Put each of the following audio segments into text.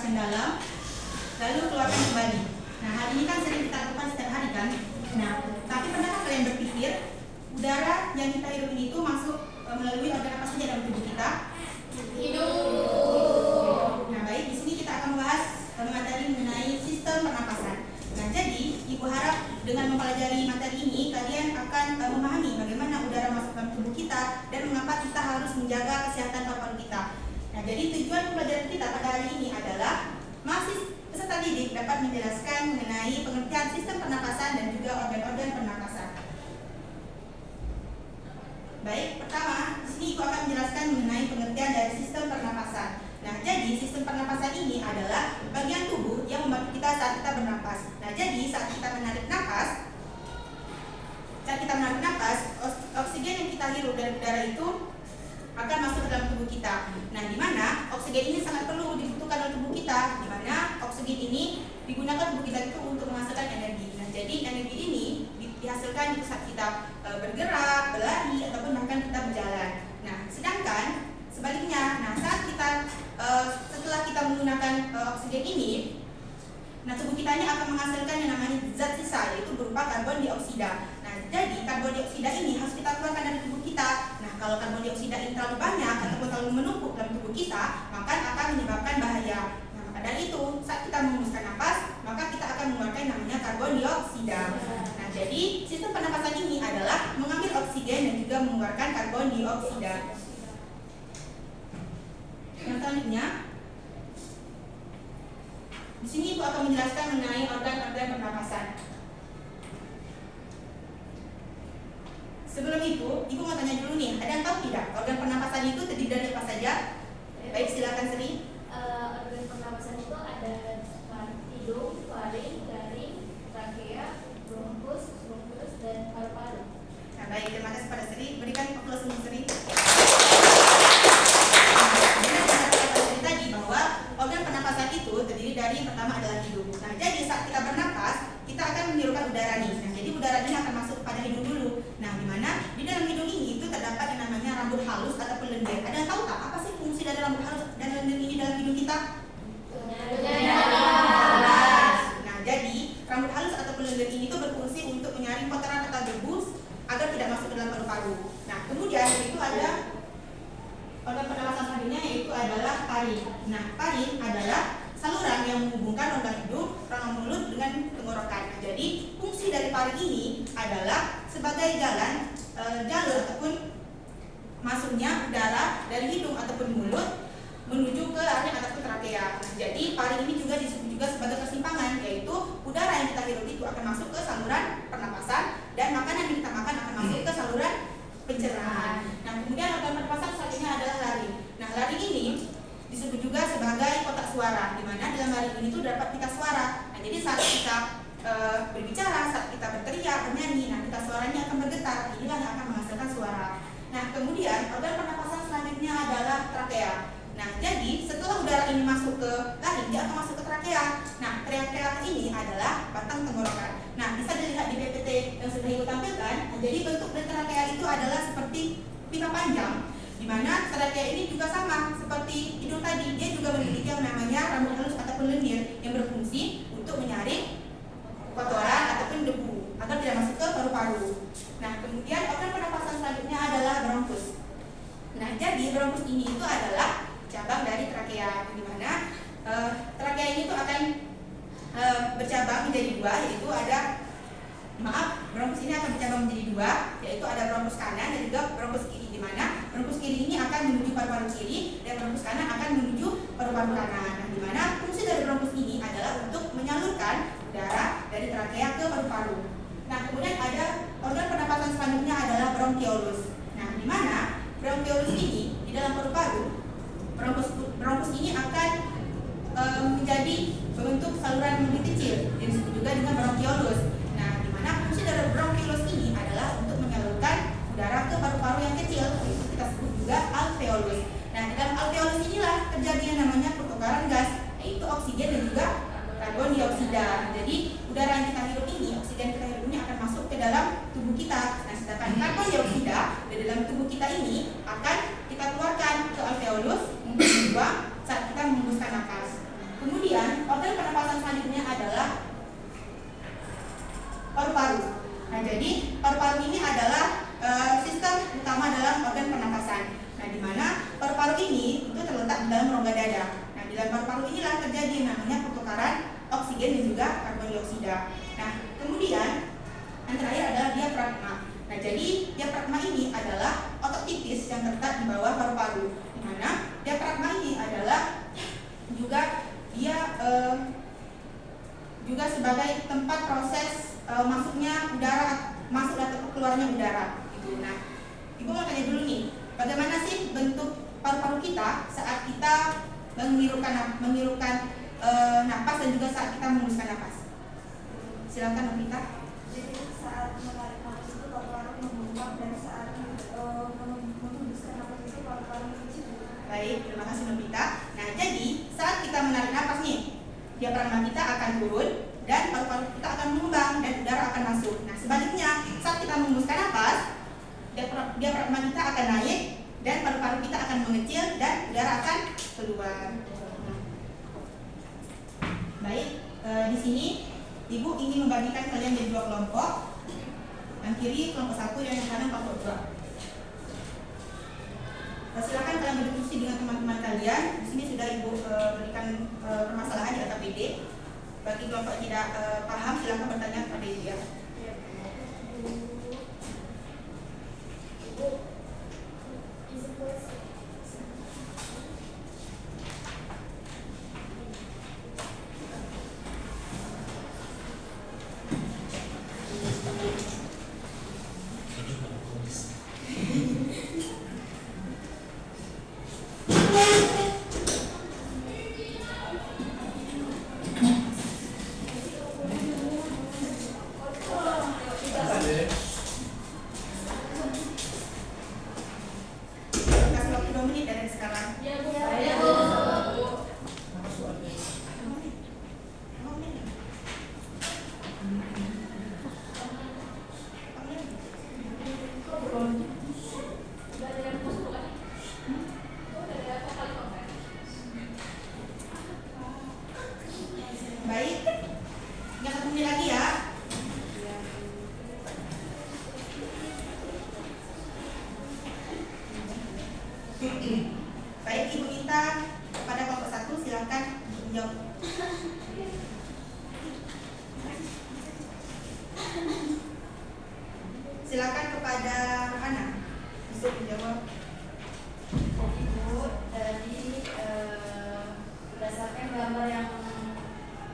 napaskan dalam, lalu keluarkan kembali. Nah, hal ini kan sering kita lakukan setiap hari kan. Nah, tapi pernahkah kalian berpikir udara yang kita hirup ini itu masuk melalui organ apa saja dalam tubuh kita? Hidung. Nah, baik, di sini kita akan membahas materi mengenai sistem pernapasan. Nah, jadi Ibu harap dengan mempelajari materi ini kalian akan memahami bagaimana udara masuk dalam tubuh kita dan mengapa kita harus menjaga kesehatan paru-paru kita. Nah, jadi tujuan pembelajaran kita pada hari ini adalah peserta didik dapat menjelaskan mengenai pengertian sistem pernapasan dan juga organ-organ pernapasan. Baik, pertama, di sini Ibu akan menjelaskan mengenai pengertian dari sistem pernapasan. Nah, jadi sistem pernapasan ini adalah bagian tubuh yang membantu kita saat kita bernapas. Nah, jadi saat kita menarik napas, oksigen yang kita hirup dari udara itu akan masuk ke dalam tubuh kita. Nah, di mana oksigen ini sangat perlu dibutuhkan oleh tubuh kita, di mana oksigen ini digunakan tubuh kita itu untuk menghasilkan energi. Nah, jadi energi ini dihasilkan di saat kita bergerak, berlari, ataupun bahkan kita berjalan. Nah, sedangkan sebaliknya, setelah kita menggunakan oksigen ini, nah tubuh kita ini akan menghasilkan yang namanya zat sisa, yaitu berupa karbon dioksida. Nah, jadi karbon dioksida ini harus kita keluarkan dari tubuh kita. Nah, kalau karbon dioksida ini terlalu banyak ataupun terlalu menumpuk dalam tubuh kita, maka akan menyebabkan bahaya. Nah, maka dari itu, saat kita menghembuskan napas, maka kita akan mengeluarkan namanya karbon dioksida. Nah, jadi sistem pernapasan ini adalah mengambil oksigen dan juga mengeluarkan karbon dioksida. Yang selanjutnya, di sini Ibu akan menjelaskan mengenai organ-organ pernapasan. Sebelum itu, Ibu mau tanya dulu nih, ada yang tahu tidak organ pernapasan itu terdiri dari apa saja? Baik, silakan Sri. Organ pernapasan itu ada hidung, faring, garing, trakea, bronkus, dan paru-paru. Nah, baik, terima kasih pada Sri. Berikan aplaus untuk Sri. Tadi bahwa organ pernapasan itu terdiri dari yang pertama adalah hidung. Nah, jadi saat kita bernapas, kita akan menghirupkan udara nih. Nah, jadi udara ini akan masuk pada hidung dulu. Nah, di mana di dalam hidung ini itu terdapat yang namanya rambut halus ataupun lendir. Ada yang tahu tak apa sih fungsi dari rambut halus dan lendir ini dalam hidung kita? Nah, jadi rambut halus ataupun lendir ini itu berfungsi untuk menyaring kotoran atau debu agar tidak masuk ke dalam paru-paru. Nah, kemudian itu ada organ pernapasan selanjutnya, yaitu adalah faring. Nah, faring adalah saluran yang menghubungkan rongga hidung, rongga mulut dengan tenggorokan. Nah, jadi fungsi dari faring ini adalah sebagai jalur ataupun masuknya udara dari hidung ataupun mulut menuju ke laring ataupun trakea. Nah, jadi faring ini juga disebut juga sebagai persimpangan, yaitu udara yang kita hirup itu akan masuk ke saluran pernapasan dan makanan yang kita makan akan masuk ke saluran pencernaan. Nah, kemudian organ pernapasan selanjutnya adalah laring. Nah, laring ini disebut juga sebagai kotak suara, di mana dalam laring ini tuh dapat pita suara. Nah, jadi saat kita berbicara, saat kita berteriak, bernyanyi, nah pita suaranya akan bergetar. Inilah yang akan menghasilkan suara. Nah, kemudian organ pernapasan selanjutnya adalah trakea. Nah, jadi setelah udara ini masuk ke laring, dia akan masuk ke trakea. Nah, trakea ini adalah batang tenggorokan. Nah, bisa dilihat di PPT yang sudah Ibu tampilkan. Nah, jadi bentuk dari trakea itu adalah seperti pipa panjang, di mana trakea ini juga sama seperti hidung tadi. Dia juga memiliki yang namanya rambut halus ataupun lendir yang berfungsi untuk menyaring kotoran ataupun debu agar tidak masuk ke paru-paru. Nah, kemudian organ pernapasan selanjutnya adalah bronkus. Nah, jadi bronkus ini itu adalah cabang dari trakea, di mana trakea ini tuh akan bercabang menjadi dua, yaitu bronkus ini akan bercabang menjadi dua, yaitu ada bronkus kanan dan juga bronkus kiri, di mana bronkus kiri ini akan menuju paru-paru kiri dan bronkus kanan akan menuju paru-paru kanan. Nah, di mana fungsi dari bronkus ini adalah untuk menyalurkan udara dari trakea ke paru-paru. Nah, kemudian ada organ pernapasan selanjutnya adalah bronkiolus. Nah, di mana bronkiolus ini di dalam paru-paru, bronkus ini akan menjadi bentuk saluran yang lebih kecil, yang disebut juga dengan bronkiolus. Nah, di mana fungsi dari bronkiolus ini adalah untuk menyalurkan udara ke paru-paru yang kecil, itu kita sebut juga alveolus. Nah, di dalam alveolus inilah terjadi yang namanya pertukaran gas, yaitu kemudian organ pernapasan selanjutnya adalah paru-paru. Nah, jadi paru-paru ini adalah sistem utama dalam organ pernapasan. Nah, di mana paru-paru ini itu terletak di dalam rongga dada. Nah, di dalam paru-paru inilah terjadi namanya pertukaran oksigen dan juga karbon dioksida. Nah, kemudian yang terakhir adalah diafragma. Nah, jadi diafragma ini adalah otot tipis yang terletak di bawah paru-paru. Di mana diafragma ini adalah juga dia juga sebagai tempat proses masuknya udara, masuk atau keluarnya udara gitu. Nah, Ibu mau tanya dulu nih, bagaimana sih bentuk paru-paru kita saat kita menghirupan napas dan juga saat kita menghembuskan napas? Silakan Novita. Jadi saat menarik nafas itu paru-paru mengembang dan saat menghembuskan nafas itu paru-paru mengecil. Baik, terima kasih Novita. Nah, jadi saat kita menarik napas nih, diafragma kita akan turun dan paru-paru kita akan mengembang dan udara akan masuk. Nah, sebaliknya saat kita menghembuskan napas, diafragma kita akan naik dan paru-paru kita akan mengecil dan udara akan keluar. Baik, di sini Ibu ingin membagikan kalian jadi 2 kelompok. Yang kiri kelompok 1 dan yang kanan kelompok 2. Silakan kalian berdiskusi dengan teman-teman kalian. Di sini sudah Ibu berikan permasalahan di AKPD. Bagi kelompok yang tidak paham, silakan bertanya kepada Ibu ya. Kasih waktu 2 menit dari sekarang. Baik, yang 1 menit lagi ya. Baik, Ibu minta kepada kelompok 1 silakan menjawab. Silakan kepada Ana untuk menjawab. Jadi Bu, dari berdasarkan gambar yang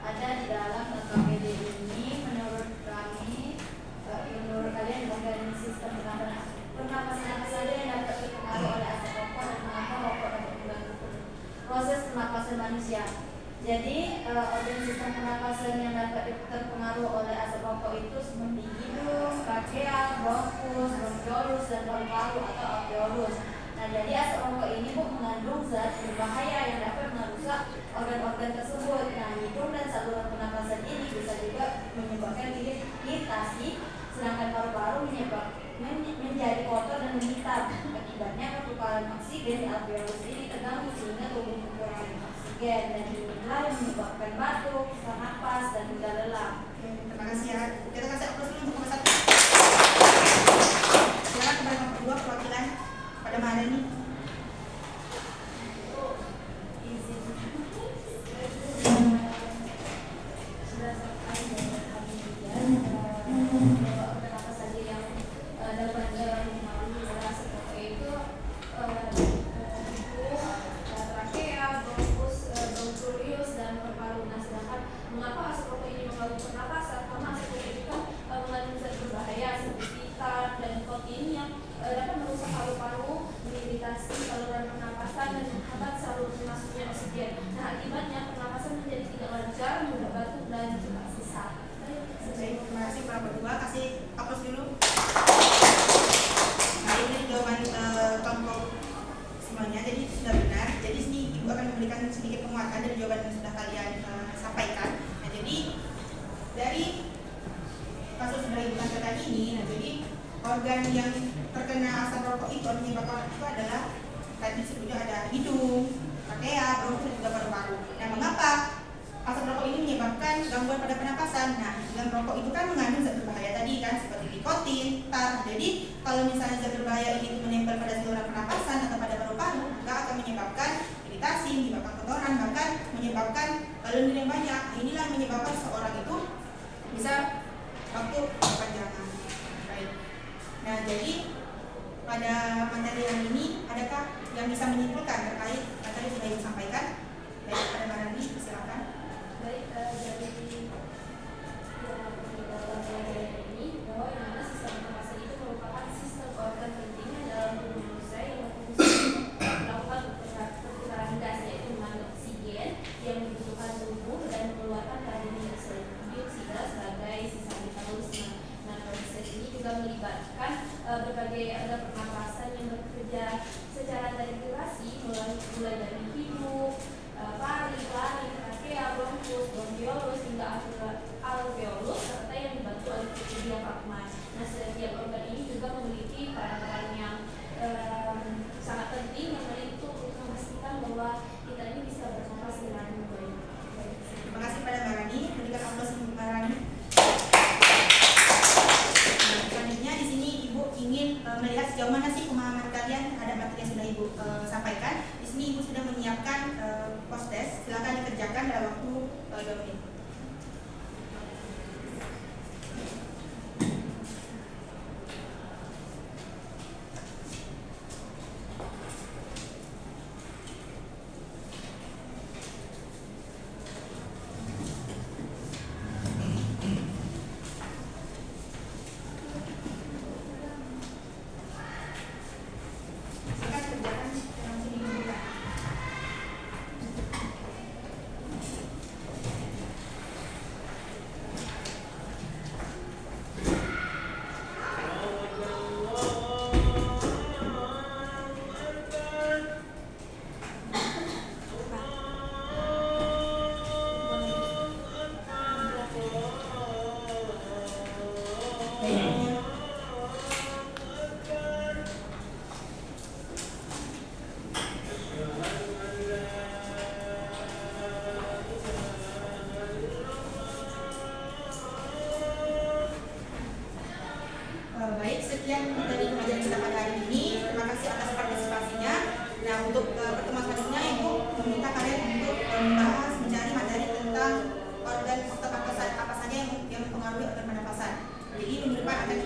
ada di dalam AKPD ini, menurut kami, menurut kalian bagian sistem pernapasan apa saja yang dapat terpengaruh oleh asap rokok dan mengapa rokok dapat mengganggu proses pernapasan manusia. Jadi organ sistem pernapasan yang dapat terpengaruh oleh asap rokok itu seperti hidung, trachea, bronkus, bronchiolus, dan paru-paru atau alveolus. Nah, jadi asap rokok ini mengandung zat berbahaya yang dapat merusak organ-organ tersebut. Nah, hidung dan saluran pernapasan ini bisa juga menyebabkan iritasi, sedangkan paru-paru menjadi kotor dan menghitam. Akibatnya pertukaran oksigen di alveolus ini terganggu sehingga tubuh kekurangan oksigen dan inilah yang menyebabkan batuk, sesak napas, dan juga lelah. Terima kasih ya. Kita kasih aplaus dulu untuk kelompok 1. Silakan kepada kelompok 2 perwakilan pada Maharani. Mengapa asap rokok ini mengganggu pernapasan? Karena asap rokok ini kan mengandung zat berbahaya seperti tar dan nikotin yang dapat merusak paru-paru, mengiritasi saluran pernapasan dan menghambat saluran masuknya oksigen. Nah, akibatnya pernapasan menjadi tidak lancar, mudah batuk dan juga sesak. Baik, terima kasih kelompok 2. Kasih aplaus dulu. Nah, ini jawaban kelompok semuanya. Jadi sudah benar. Jadi sini Ibu akan memberikan sedikit penguatan dari jawaban yang sudah kalian sampaikan. Nah, jadi dari kasus sudah Ibu katakan ini, nah jadi organ yang terkena asap rokok itu menyebabkan itu adalah tadi sebelumnya ada hidung, trachea, bronkus dan juga paru-paru. Nah, mengapa menyebabkan gangguan pada pernapasan. Nah, dalam rokok itu kan mengandung zat berbahaya tadi kan, seperti nikotin, tar. Jadi kalau misalnya zat berbahaya ini menempel pada saluran pernapasan atau pada paru-paru, maka akan menyebabkan iritasi, menyebabkan kotoran, bahkan menyebabkan lendir yang banyak. Inilah yang menyebabkan seorang itu bisa waktu kepanjangan. Baik. Nah, jadi pada materi yang ini adakah yang bisa menyimpulkan terkait materi yang sudah Ibu sampaikan? Baik, pada Marani, silakan. Baik, jadi di dalam pelajaran ini bahwa yang mana sistem pernapasan itu merupakan sistem organ penting dalam tubuh manusia yang berfungsi melakukan perputaran gas, yaitu mengandung oksigen yang dibutuhkan tubuh dan mengeluarkan karbon dioksida sebagai sisa metabolisme. Nah, proses ini juga melibatkan berbagai organ pernapasan yang bekerja secara terintegrasi mulai dari hidung, pari, laring, trakea, bronkus, bronkiolus hingga alveolus serta yang dibantu oleh diafragma. Nah, setiap organ ini juga memiliki peran-peran yang sangat penting yang mana itu untuk memastikan bahwa kita ini bisa bernapas dengan baik. Terima kasih pada Mbak Rani. Berikan aplaus untuk Mbak Rani. Selanjutnya di sini Ibu ingin melihat sejauh mana sih pemahaman kalian terhadap materi yang sudah Ibu sampaikan. Di sini Ibu sudah menyiapkan post test. Silakan dikerjakan dalam waktu 2 menit. Baik, sekian dari pembelajaran kita pada hari ini. Terima kasih atas partisipasinya. Nah, untuk pertemuan selanjutnya Ibu meminta kalian untuk membahas, mencari materi tentang organ apa saja yang mempengaruhi organ pernapasan. Jadi minggu depan akan